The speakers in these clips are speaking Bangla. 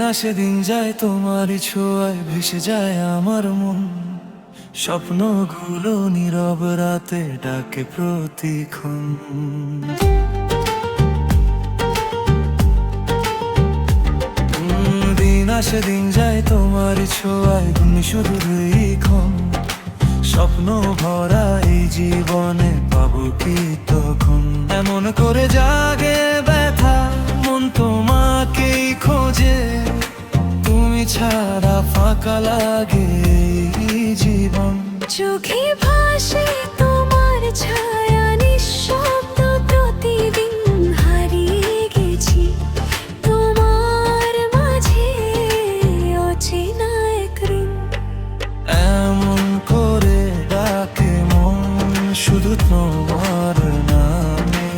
আসে দিন যায় তোমারই ছোঁয়ায় ভেসে যায় আমার মন। স্বপ্নগুলো নীরব রাতে ডাকে প্রতিক্ষণ। দিন আসে দিন যায় তোমারই ছোঁয়ায় তুমি শুধু ক্ষণ। স্বপ্ন ভরা এই জীবনে পাবো কি তখন? এমন করে জাগে ব্যথা মন তোমাকেই খোঁজে, তুমি ছাড়া ফাঁকা লাগে এই জীবন। চোখে ভাসে তোমার ছায়া নিঃশব্দ, প্রতিদিন হারিয়ে গেছি তোমার মাঝে অচেনা এক রূপ। এমন করে ডাকে মন শুধু তোমার নামে,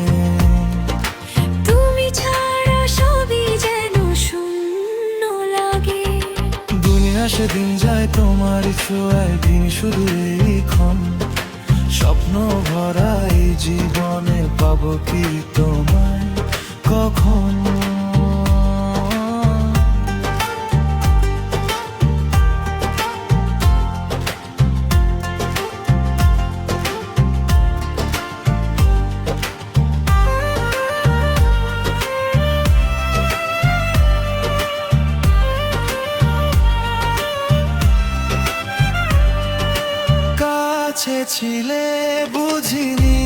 তুমি ছাড়া সবই যেন শূন্য লাগে। দুনিয়া সেদিন যায় তোমার ছোঁয়ায় দিন শুধু এই ক্ষণ। স্বপ্ন ভরা এই জীবনে পাবো কি তোমায় কখন? কাছে ছিলে বুঝিনি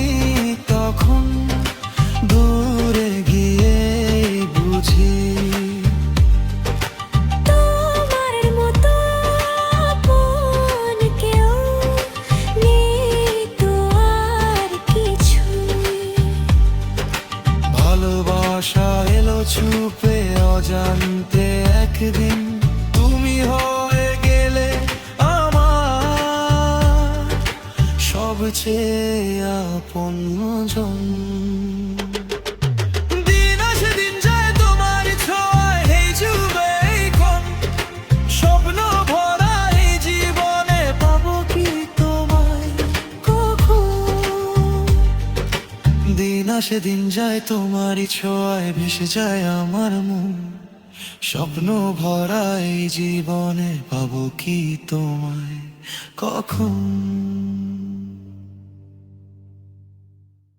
তখন, দূরে গিয়ে বুঝি তোমার মতো আপন কেউ নেই তো আর কিছু। ভালোবাসা এলো ছুপে অজান্তে একদিন, তুমি হয়ে গেলে আমার সবচেয়ে আপনজন। দিন আসে দিন যায় তোমার ছোঁয়ায় এই যুগে এই ক্ষণ। স্বপ্ন ভরা এই জীবনে পাবো কি তোমায় কখন? দিন আসে দিন যায় তোমারই ছোঁয়ায় ভেসে যায় আমার মন। স্বপ্ন ভরা এই জীবনে পাবো কি তোমায় কখন?